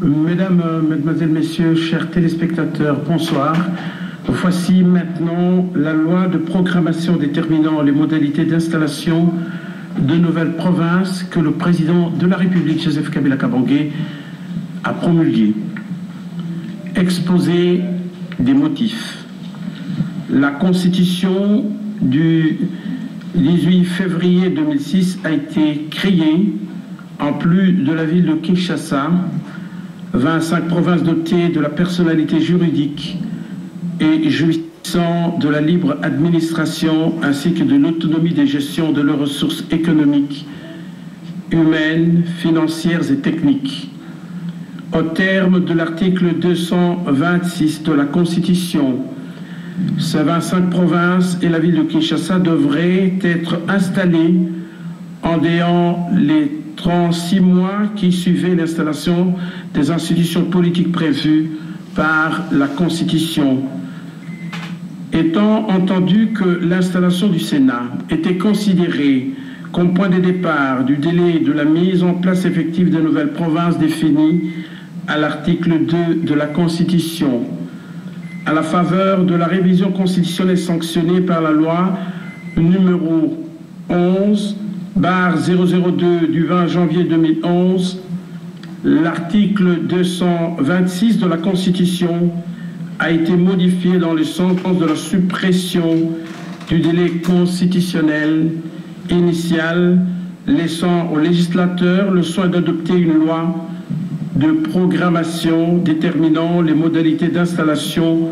Mesdames, Mesdemoiselles, Messieurs, chers téléspectateurs, bonsoir. Voici maintenant la loi de programmation déterminant les modalités d'installation de nouvelles provinces que le président de la République, Joseph Kabila Kabange, a promulguée. Exposé des motifs. La Constitution du 18 février 2006 a été créée en plus de la ville de Kinshasa, 25 provinces dotées de la personnalité juridique et jouissant de la libre administration ainsi que de l'autonomie de gestion de leurs ressources économiques, humaines, financières et techniques. Au terme de l'article 226 de la Constitution, ces 25 provinces et la ville de Kinshasa devraient être installées en dehors les 36 mois qui suivaient l'installation des institutions politiques prévues par la Constitution. Étant entendu que l'installation du Sénat était considérée comme point de départ du délai de la mise en place effective de nouvelles provinces définies à l'article 2 de la Constitution, à la faveur de la révision constitutionnelle sanctionnée par la loi numéro 11/002 du 20 janvier 2011, l'article 226 de la Constitution a été modifié dans le sens de la suppression du délai constitutionnel initial, laissant au législateur le soin d'adopter une loi de programmation déterminant les modalités d'installation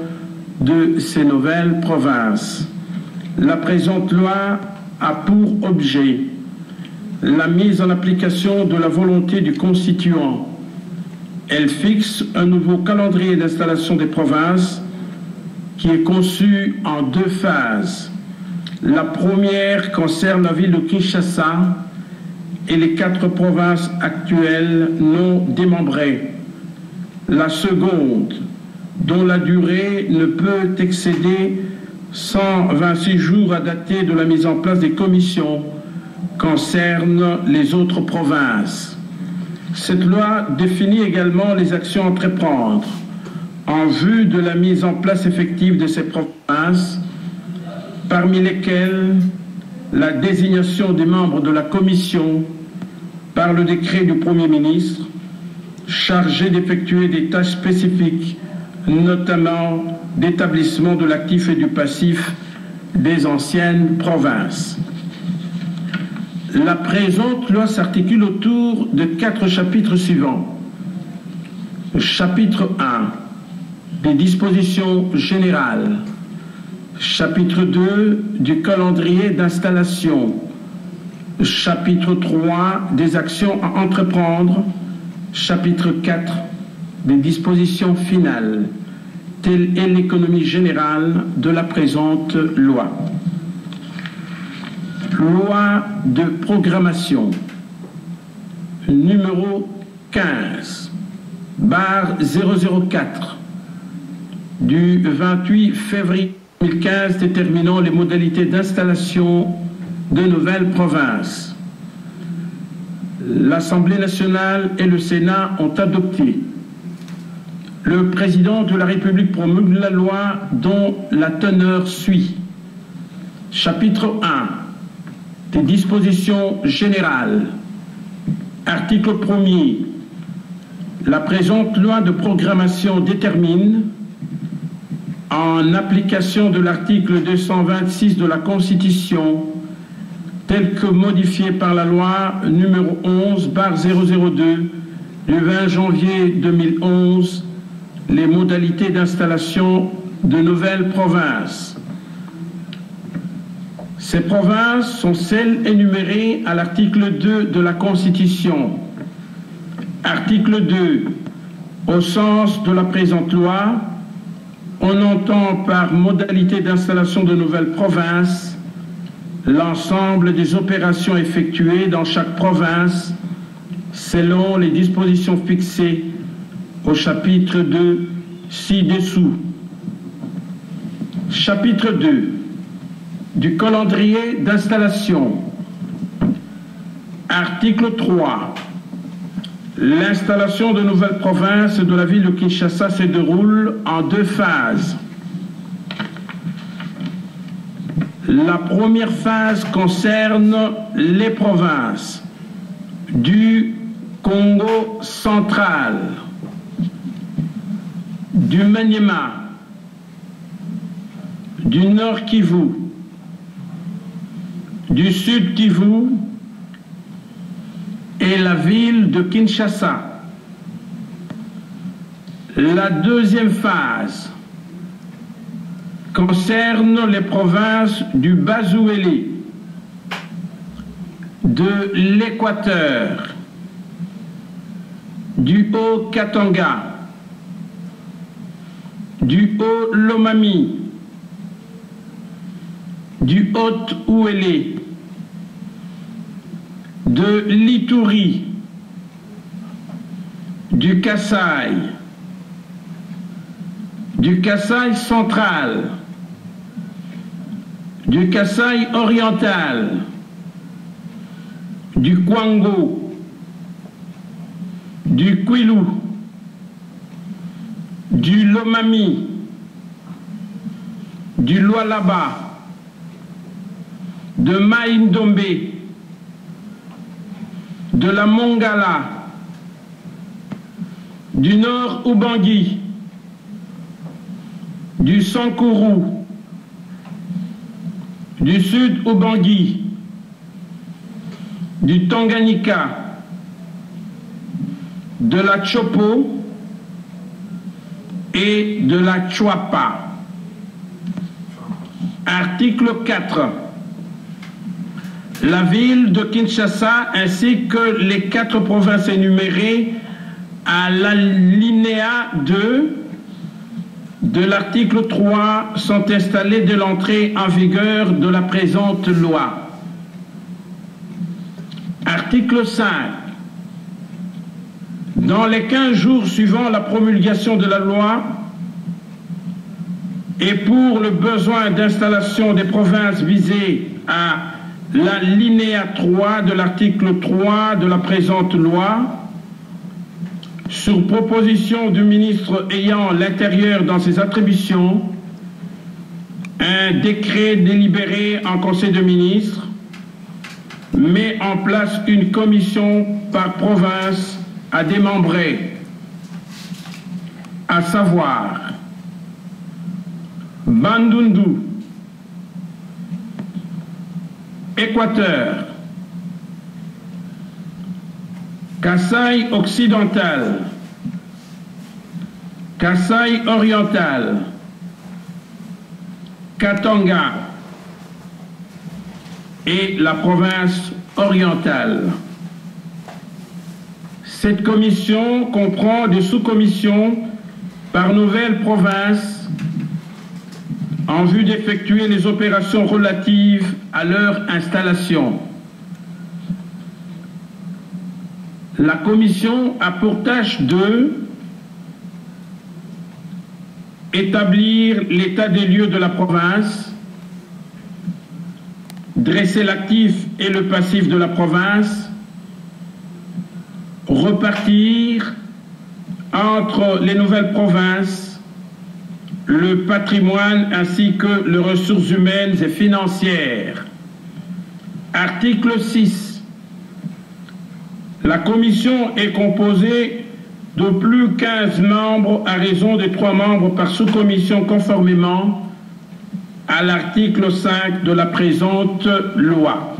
de ces nouvelles provinces. La présente loi a pour objet la mise en application de la volonté du constituant. Elle fixe un nouveau calendrier d'installation des provinces qui est conçu en deux phases. La première concerne la ville de Kinshasa et les 4 provinces actuelles non démembrées. La seconde, dont la durée ne peut excéder 126 jours à dater de la mise en place des commissions, concerne les autres provinces. Cette loi définit également les actions à entreprendre en vue de la mise en place effective de ces provinces, parmi lesquelles la désignation des membres de la commission par le décret du Premier ministre chargé d'effectuer des tâches spécifiques, notamment d'établissement de l'actif et du passif des anciennes provinces. La présente loi s'articule autour de 4 chapitres suivants. Chapitre 1, des dispositions générales. Chapitre 2, du calendrier d'installation. Chapitre 3, des actions à entreprendre. Chapitre 4, des dispositions finales. Telle est l'économie générale de la présente loi. Loi de programmation numéro 15/004 du 28 février 2015 déterminant les modalités d'installation de nouvelles provinces. L'Assemblée nationale et le Sénat ont adopté. Le président de la République promulgue la loi dont la teneur suit. Chapitre 1. Des dispositions générales. Article 1er. La présente loi de programmation détermine, en application de l'article 226 de la Constitution, tel que modifié par la loi numéro 11/002 du 20 janvier 2011, les modalités d'installation de nouvelles provinces. Ces provinces sont celles énumérées à l'article 2 de la Constitution. Article 2. Au sens de la présente loi, on entend par modalité d'installation de nouvelles provinces l'ensemble des opérations effectuées dans chaque province selon les dispositions fixées au chapitre 2 ci-dessous. Chapitre 2. Du calendrier d'installation. Article 3. L'installation de nouvelles provinces de la ville de Kinshasa se déroule en 2 phases. La première phase concerne les provinces du Congo central, du Maniema, du Nord Kivu, du Sud Kivu et la ville de Kinshasa. La deuxième phase concerne les provinces du Bas-Ouélé, de l'Équateur, du Haut-Katanga, du Haut-Lomami, du Haut-Ouélé, de l'Ituri, du Kasaï, du Kasaï central, du Kasaï oriental, du Kwango, du Kwilu, du Lomami, du Lualaba, de Maïndombe, de la Mongala, du Nord Ubangui, du Sankourou, du Sud Ubangui, du Tanganyika, de la Chopo et de la Chouapa. Article 4. La ville de Kinshasa ainsi que les 4 provinces énumérées à l'alinéa 2 de l'article 3 sont installées dès l'entrée en vigueur de la présente loi. Article 5. Dans les 15 jours suivant la promulgation de la loi et pour le besoin d'installation des provinces visées à l'alinéa 3 de l'article 3 de la présente loi, sur proposition du ministre ayant l'Intérieur dans ses attributions, un décret délibéré en Conseil de ministres met en place une commission par province à démembrer, à savoir Bandundu, Équateur, Kasaï occidental, Kasaï oriental, Katanga et la province orientale. Cette commission comprend des sous-commissions par nouvelle province en vue d'effectuer les opérations relatives à leur installation. La commission a pour tâche de établir l'état des lieux de la province, dresser l'actif et le passif de la province, repartir entre les nouvelles provinces le patrimoine ainsi que les ressources humaines et financières. Article 6. La commission est composée de plus 15 membres à raison de 3 membres par sous-commission conformément à l'article 5 de la présente loi.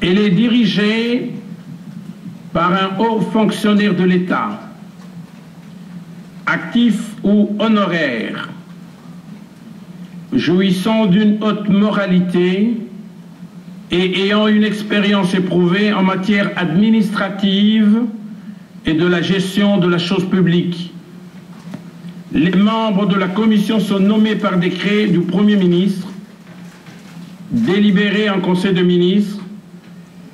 Elle est dirigée par un haut fonctionnaire de l'État, actif ou honoraire, jouissant d'une haute moralité et ayant une expérience éprouvée en matière administrative et de la gestion de la chose publique. Les membres de la commission sont nommés par décret du Premier ministre, délibérés en Conseil de ministres,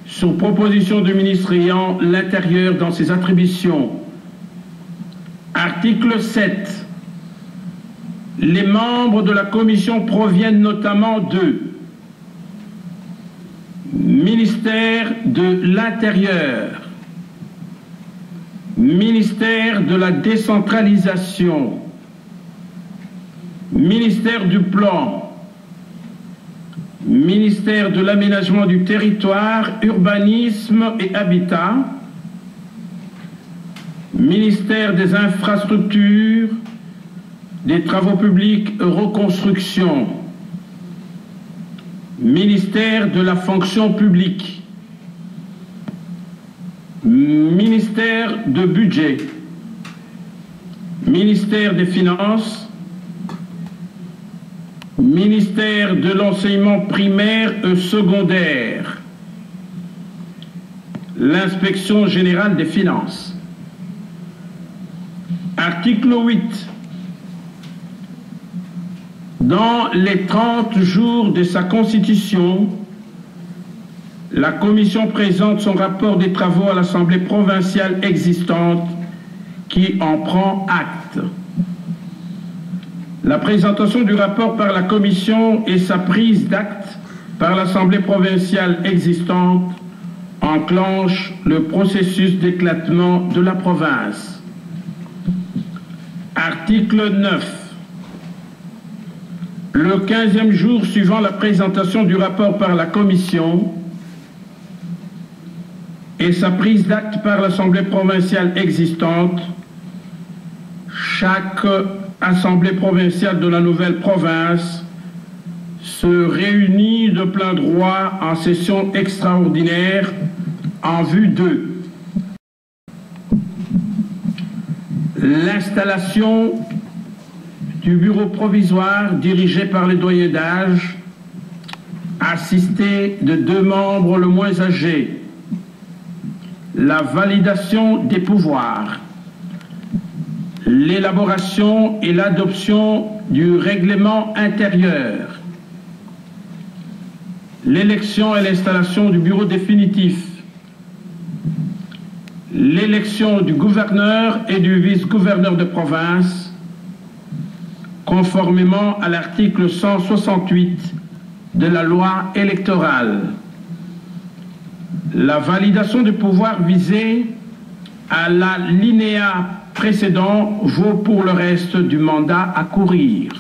sur proposition du ministre ayant l'Intérieur dans ses attributions. Article 7. Les membres de la commission proviennent notamment de Ministère de l'Intérieur, Ministère de la Décentralisation, Ministère du Plan, Ministère de l'Aménagement du Territoire, Urbanisme et Habitat, Ministère des Infrastructures, des Travaux Publics et Reconstruction, Ministère de la Fonction Publique, Ministère de Budget, Ministère des Finances, Ministère de l'Enseignement primaire et secondaire, l'Inspection générale des finances. Article 8. Dans les 30 jours de sa constitution, la Commission présente son rapport des travaux à l'Assemblée provinciale existante qui en prend acte. La présentation du rapport par la Commission et sa prise d'acte par l'Assemblée provinciale existante enclenchent le processus d'éclatement de la province. Article 9. Le 15e jour suivant la présentation du rapport par la Commission et sa prise d'acte par l'Assemblée provinciale existante, chaque Assemblée provinciale de la nouvelle province se réunit de plein droit en session extraordinaire en vue de l'installation du bureau provisoire dirigé par les doyens d'âge, assisté de 2 membres le moins âgés, la validation des pouvoirs, l'élaboration et l'adoption du règlement intérieur, l'élection et l'installation du bureau définitif, l'élection du gouverneur et du vice-gouverneur de province, conformément à l'article 168 de la loi électorale. La validation du pouvoir visé à l'alinéa précédent vaut pour le reste du mandat à courir.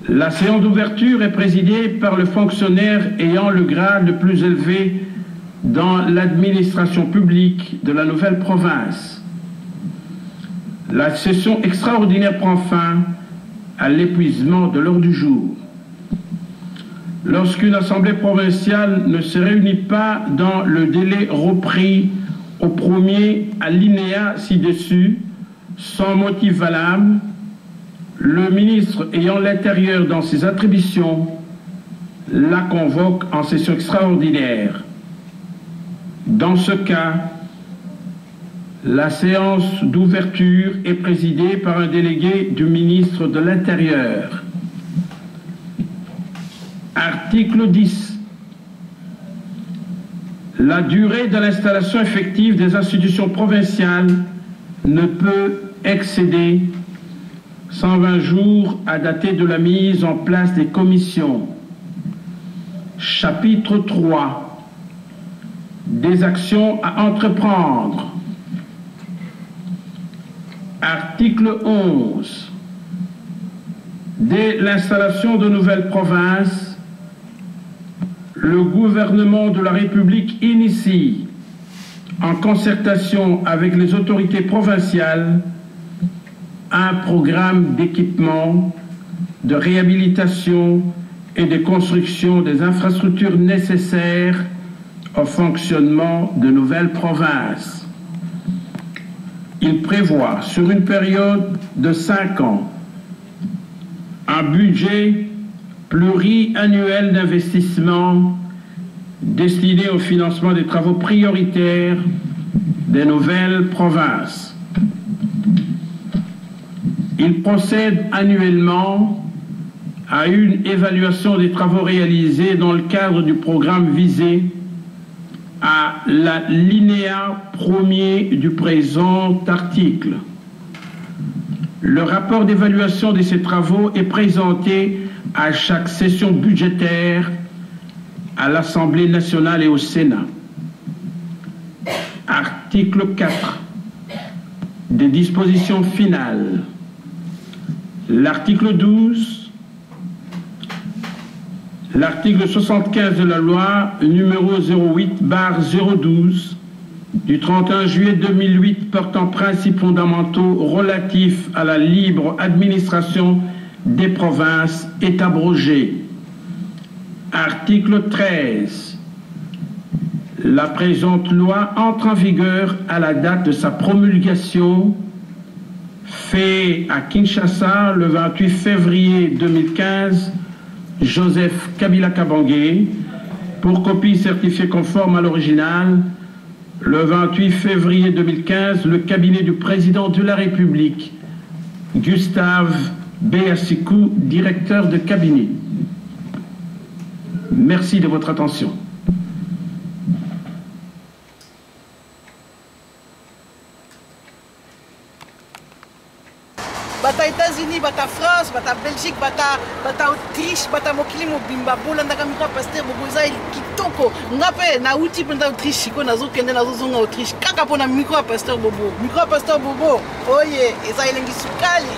La séance d'ouverture est présidée par le fonctionnaire ayant le grade le plus élevé dans l'administration publique de la nouvelle province. La session extraordinaire prend fin à l'épuisement de l'heure du jour. Lorsqu'une assemblée provinciale ne se réunit pas dans le délai repris au premier alinéa ci-dessus, sans motif valable, le ministre ayant l'intérieur dans ses attributions la convoque en session extraordinaire. Dans ce cas, la séance d'ouverture est présidée par un délégué du ministre de l'Intérieur. Article 10. La durée de l'installation effective des institutions provinciales ne peut excéder 120 jours à dater de la mise en place des commissions. Chapitre 3. Des actions à entreprendre. Article 11. Dès l'installation de nouvelles provinces, le gouvernement de la République initie, en concertation avec les autorités provinciales, un programme d'équipement, de réhabilitation et de construction des infrastructures nécessaires au fonctionnement de nouvelles provinces. Il prévoit, sur une période de 5 ans, un budget pluriannuel d'investissement destiné au financement des travaux prioritaires des nouvelles provinces. Il procède annuellement à une évaluation des travaux réalisés dans le cadre du programme visé à l'alinéa 1er du présent article. Le rapport d'évaluation de ces travaux est présenté à chaque session budgétaire à l'Assemblée nationale et au Sénat. Article 4. Des dispositions finales. L'article 12. L'article 75 de la loi numéro 08/012 du 31 juillet 2008 portant principes fondamentaux relatifs à la libre administration des provinces est abrogé. Article 13. La présente loi entre en vigueur à la date de sa promulgation, fait à Kinshasa le 28 février 2015, Joseph Kabila Kabange, pour copie certifiée conforme à l'original, le 28 février 2015, le cabinet du président de la République, Gustave Béassikou, directeur de cabinet. Merci de votre attention. Bata États-Unis, bata France, bata Belgique, bata Autriche, bata mokili mobimba bolanda kamika pasteur boboza kitoko ngape na uti penda Autriche ko nazo kende nazo zonga Autriche kaka pona micro pasteur bobo oye eza elengi sukali